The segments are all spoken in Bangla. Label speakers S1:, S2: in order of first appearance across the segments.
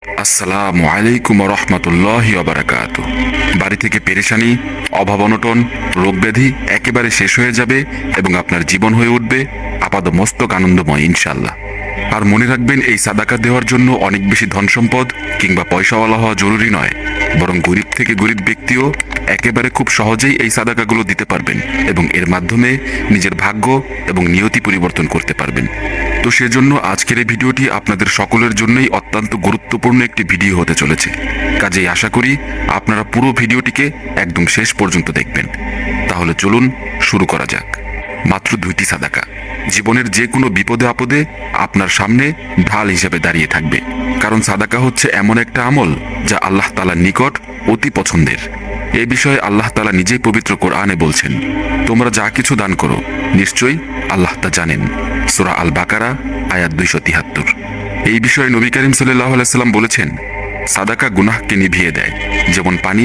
S1: আসসালামু আলাইকুম রহমতুল্লাহি ওয়া বাড়ি থেকে পেরেশানি, অভাব অনটন, রোগ ব্যাধি একেবারে শেষ হয়ে যাবে এবং আপনার জীবন হয়ে উঠবে আপাদমস্তক আনন্দময় ইনশাল্লাহ। আর মনে রাখবেন, এই সাদাকা দেওয়ার জন্য অনেক বেশি ধন সম্পদ কিংবা পয়সাওয়ালা হওয়া জরুরি নয়, বরং গরিব থেকে গরিব ব্যক্তিও একেবারে খুব সহজেই এই সাদাকাগুলো দিতে পারবেন এবং এর মাধ্যমে নিজের ভাগ্য এবং নিয়তি পরিবর্তন করতে পারবেন। তো সেজন্য আজকের এই ভিডিওটি আপনাদের সকলের জন্যই অত্যন্ত গুরুত্বপূর্ণ একটি ভিডিও হতে চলেছে। কাজেই আশা করি আপনারা পুরো ভিডিওটিকে একদম শেষ পর্যন্ত দেখবেন। তাহলে চলুন শুরু করা যাক। মাত্র 2টি সাদাকা জীবনের যে কোনো বিপদে আপদে আপনার সামনে ঢাল হিসেবে দাঁড়িয়ে থাকবে, কারণ সাদাকা হচ্ছে এমন একটা আমল যা আল্লাহ তাআলার নিকট অতি পছন্দের। এ বিষয়ে আল্লাহ তাআলা নিজেই পবিত্র কোরআনে বলছেন, তোমরা যা কিছু দান করো নিশ্চয়ই আল্লাহ তা জানেন। সূরা আল বাকারা আয়াত 273। এই বিষয়ে নবী করিম সাল্লাল্লাহু আলাইহি সাল্লাম বলেছেন, সাদাকা গুনাহকে নিভিয়ে দেয় যেমন পানি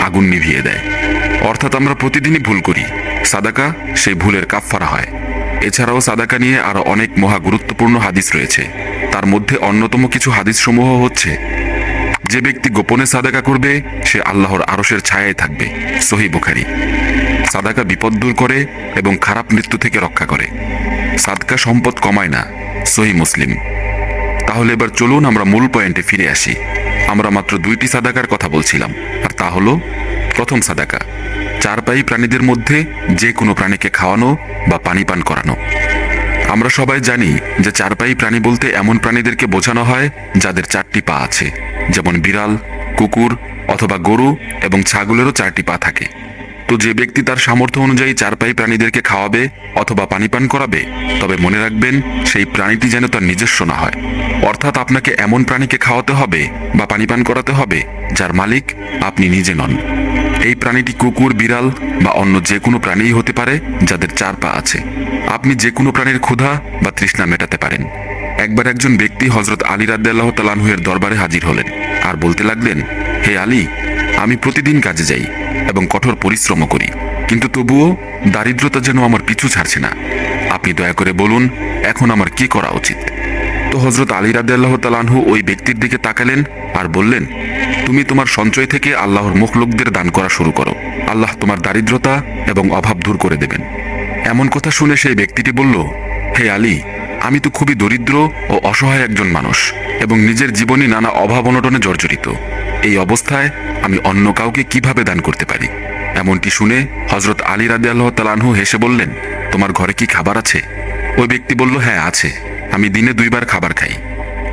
S1: আগুন নিভিয়ে দেয়। অর্থাৎ আমরা প্রতিদিনই ভুল করি, সাদাকা সেই ভুলের কাফফারা হয়। এছাড়াও সাদাকা নিয়ে আরো অনেক মহা গুরুত্বপূর্ণ হাদিস রয়েছে। তার মধ্যে অন্যতম কিছু হাদিস সমূহ হচ্ছে, যে ব্যক্তি গোপনে সাদাকা করবে সে আল্লাহর আরশের ছায়ায় থাকবে, সহিহ বুখারী। সাদাকা বিপদ দূর করে এবং খারাপ মৃত্যু থেকে রক্ষা করে। সাদকা সম্পদ কমায় না, সহিহ মুসলিম। তাহলে এবার চলুন আমরা মূল পয়েন্টে ফিরে আসি। আমরা মাত্র 2টি সাদাকার কথা বলছিলাম, আর তা হলো প্রথম সাদাকা, চারপায়ী প্রাণীদের মধ্যে যে কোনো প্রাণীকে খাওয়ানো বা পানি পান করানো। আমরা সবাই জানি যে চারপায়ী প্রাণী বলতে এমন প্রাণীদেরকে বোঝানো হয় যাদের 4টি পা আছে, যেমন বিড়াল, কুকুর অথবা গরু এবং ছাগলেরও 4টি পা থাকে। তো যে ব্যক্তি তার সামর্থ্য অনুযায়ী চারপায়ী প্রাণীদেরকে খাওয়াবে অথবা পানি পান করাবে, তবে মনে রাখবেন সেই প্রাণীটি যেন তার নিজস্ব না হয়। অর্থাৎ আপনাকে এমন প্রাণীকে খাওয়াতে হবে বা পানি পান করাতে হবে যার মালিক আপনি নিজে নন। এই প্রাণীটি কুকুর, বিড়াল বা অন্য যে কোনো প্রাণীই হতে পারে যাদের 4 পা আছে। আপনি যে কোনো প্রাণীর ক্ষুধা বা তৃষ্ণা মেটাতে পারেন। একবার একজন ব্যক্তি হযরত আলী রাদিয়াল্লাহু তাআলা আনহু এর দরবারে হাজির হলেন আর বলতে লাগলেন, হে আলী, আমি প্রতিদিন কাজে যাই এবং কঠোর পরিশ্রম করি, কিন্তু তবুও দারিদ্রতা যেন আমার পিছু ছাড়ছে না। আপনি দয়া করে বলুন এখন আমার কি করা উচিত। তো হযরত আলী রাদিয়াল্লাহু তাআলা আনহু ওই ব্যক্তির দিকে তাকালেন আর বললেন, তুমি তোমার সঞ্চয় থেকে আল্লাহর মুখলোকদের দান করা শুরু করো, আল্লাহ তোমার দারিদ্রতা এবং অভাব দূর করে দেবেন। এমন কথা শুনে সেই ব্যক্তিটি বলল, হে আলী, আমি তো খুবই দরিদ্র ও অসহায় একজন মানুষ এবং নিজের জীবনে নানা অভাব অনটনে জর্জরিত। এই অবস্থায় আমি অন্য কাউকে কিভাবে দান করতে পারি? এমনটি শুনে হযরত আলী রাদিয়াল্লাহু তাআলা আনহু হেসে বললেন, তোমার ঘরে কি খাবার আছে? ওই ব্যক্তি বলল, হ্যাঁ আছে, আমি দিনে 2 বার খাবার খাই।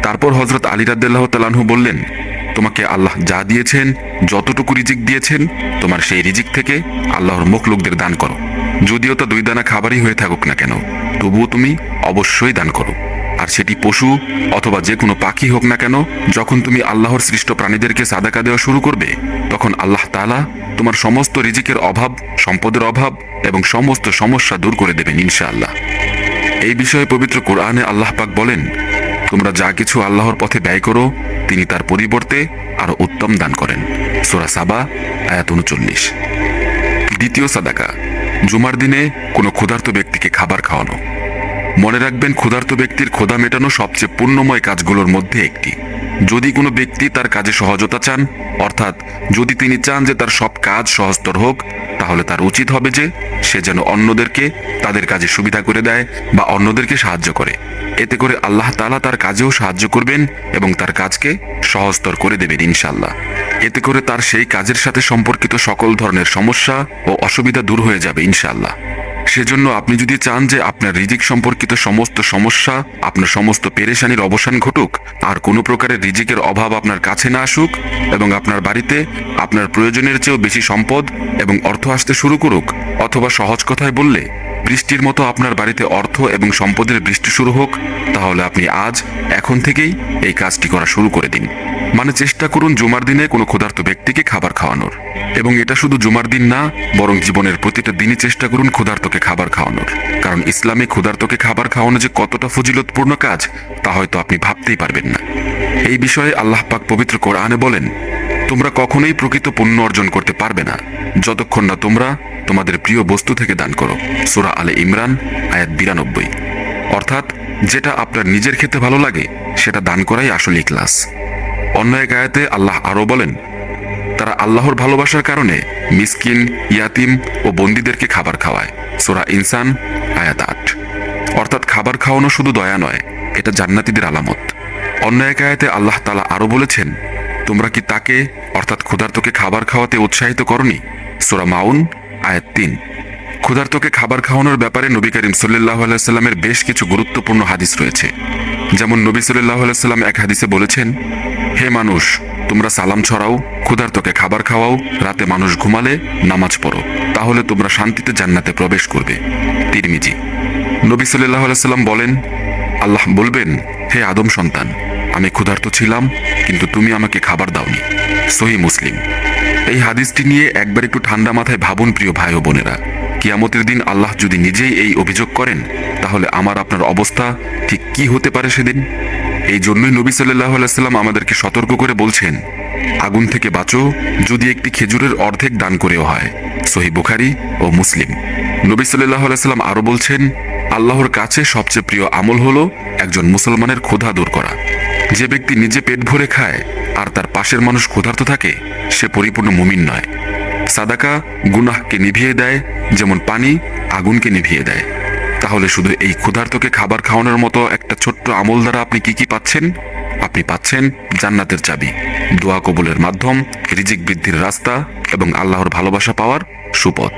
S1: তারপর হযরত আলী রাদিয়াল্লাহু তাআলা আনহু বললেন, তোমাকে আল্লাহ যা দিয়েছেন, যতটুকু রিজিক দিয়েছেন, তোমার সেই রিজিক থেকে আল্লাহর মুখলোকদের দান করো। যদিও তা 2 দানা খাবারই হয়ে থাকুক না কেন, তবুও তুমি অবশ্যই দান করো। আর সেটি পশু অথবা যে কোনো পাখি হোক না কেন, যখন তুমি আল্লাহর সৃষ্ট প্রাণীদেরকে সাদাকা দেওয়া শুরু করবে, তখন আল্লাহ তাআলা তোমার সমস্ত রিজিকের অভাব, সম্পদের অভাব এবং সমস্ত সমস্যা দূর করে দেবেন ইনশাআল্লাহ। এই বিষয়ে পবিত্র কোরআনে আল্লাহ পাক বলেন, তোমরা যা কিছু আল্লাহর পথে ব্যয় করো তিনি তার পরিবর্তে আরো উত্তম দান করেন। সূরা সাবা আয়াত 39। দ্বিতীয় সাদাকা, জুমার দিনে কোনো ক্ষুধার্ত ব্যক্তিকে খাবার খাওয়ানো। মনে রাখবেন, ক্ষুধার্ত ব্যক্তির ক্ষুধা মেটানো সবচেয়ে পুণ্যময় কাজগুলোর মধ্যে একটি। যদি কোনো ব্যক্তি তার কাজে সহজতা চান, অর্থাৎ যদি তিনি চান যে তার সব কাজ সহজতর হোক, তাহলে তার উচিত হবে যে সে যেন অন্যদেরকে তাদের কাজে সুবিধা করে দেয় বা অন্যদেরকে সাহায্য করে। এতে করে আল্লাহ তাআলা তার কাজেও সাহায্য করবেন এবং তার কাজকে সহজতর করে দেবেন ইনশাআল্লাহ। এতে করে তার সেই কাজের সাথে সম্পর্কিত সকল ধরনের সমস্যা ও অসুবিধা দূর হয়ে যাবে ইনশাআল্লাহ। সেজন্য আপনি যদি চান যে আপনার রিজিক সম্পর্কিত সমস্ত সমস্যা, আপনার সমস্ত পেরেশানির অবসান ঘটুক, আর কোনো প্রকারের রিজিকের অভাব আপনার কাছে না আসুক এবং আপনার বাড়িতে আপনার প্রয়োজনের চেয়েও বেশি সম্পদ এবং অর্থ আসতে শুরু করুক, অথবা সহজ কথায় বললে বৃষ্টির মতো আপনার বাড়িতে অর্থ এবং সম্পদের বৃষ্টি শুরু হোক, তাহলে আপনি এখন থেকেই এই কাজটি করা শুরু করে দিন। মানে চেষ্টা করুন জুমার দিনে কোনো ক্ষুধার্ত ব্যক্তিকে খাবার খাওয়ানোর। এবং এটা শুধু জুমার দিন না, বরং জীবনের প্রতিটা দিনই চেষ্টা করুন ক্ষুধার্তকে খাবার খাওয়ানোর। কারণ ইসলামে ক্ষুধার্তকে খাবার খাওয়ানো যে কতটা ফজিলতপূর্ণ কাজ, তা হয়তো আপনি ভাবতেই পারবেন না। এই বিষয়ে আল্লাহ পাক পবিত্র কোরআনে বলেন, তোমরা কখনোই প্রকৃত পুণ্য অর্জন করতে পারবে না যতক্ষণ না তোমরা তোমাদের প্রিয় বস্তু থেকে দান করো। সূরা আলে ইমরান আয়াত 92। অর্থাৎ যেটা আপনার নিজের খেতে ভালো লাগে সেটা দান করাই আসল ইখলাস। অন্য এক আয়াতে আল্লাহ আরও বলেন, তারা আল্লাহর ভালোবাসার কারণে মিসকিন, ইয়াতিম ও বন্দীদেরকে খাবার খাওয়ায়। সূরা ইনসান আয়াত ৮। অর্থাৎ খাবার খাওয়ানো শুধু দয়া নয়, এটা জান্নাতীদের আলামত। অন্য এক আয়াতে আল্লাহ তাআলা আরও বলেছেন, তোমরা কি তাকে অর্থাৎ ক্ষুধার্তকে খাবার খাওয়াতে উৎসাহিত করনি? সূরা মাউন আয়াত ৩। ক্ষুধার্তকে খাবার খাওয়ানোর ব্যাপারে নবী করিম সাল্লাল্লাহু আলাইহি সাল্লামের বেশ কিছু গুরুত্বপূর্ণ হাদিস রয়েছে। যেমন নবী সাল্লাল্লাহু আলাইহি সাল্লাম এক হাদিসে বলেছেন, হে মানুষ, তোমরা সালাম ছড়াও, ক্ষুধার্তকে খাবার খাওয়াও, রাতে মানুষ ঘুমালে নামাজ পড়ো, তাহলে তোমরা শান্তিতে জান্নাতে প্রবেশ করবে। তিরমিজি। নবী সাল্লাল্লাহু আলাইহি সাল্লাম বলেন, আল্লাহ বলবেন, হে আদম সন্তান, আমি ক্ষুধার্ত ছিলাম, কিন্তু তুমি আমাকে খাবার দাওনি। সহিহ মুসলিম। এই হাদিসটি নিয়ে একবার একটু ঠান্ডা মাথায় ভাবুন প্রিয় ভাই ও বোনেরা। কিয়ামতের দিন আল্লাহ যদি নিজেই এই অভিযোগ করেন, তাহলে আমার আপনার অবস্থা ঠিক কি হতে পারে সেদিন? এই জন্যই নবী সাল্লাল্লাহু আলাইহি সাল্লাম আমাদেরকে সতর্ক করে বলছেন, আগুন থেকে বাঁচো যদি একটি খেজুরের অর্ধেক দান করেও হয়। সহিহ বুখারী ও মুসলিম। নবী সাল্লাল্লাহু আলাইহি সাল্লাম আরও বলছেন, আল্লাহর কাছে সবচেয়ে প্রিয় আমল হলো একজন মুসলমানের ক্ষুধা দূর করা। যে ব্যক্তি নিজে পেট ভরে খায় আর তার পাশের মানুষ ক্ষুধার্ত থাকে, সে পরিপূর্ণ মুমিন নয়। সাদাকা গুনাহকে নিভিয়ে দেয়, যেমন পানি আগুনকে নিভিয়ে দেয়। তাহলে শুধু এই ক্ষুধার্তকে খাবার খাওয়ানোর মতো একটা ছোট্ট আমল দ্বারা আপনি কি কি পাচ্ছেন? আপনি পাচ্ছেন জান্নাতের চাবি, দোয়া কবুলের মাধ্যম, রিজিক বৃদ্ধির রাস্তা এবং আল্লাহর ভালোবাসা পাওয়ার সুপথ।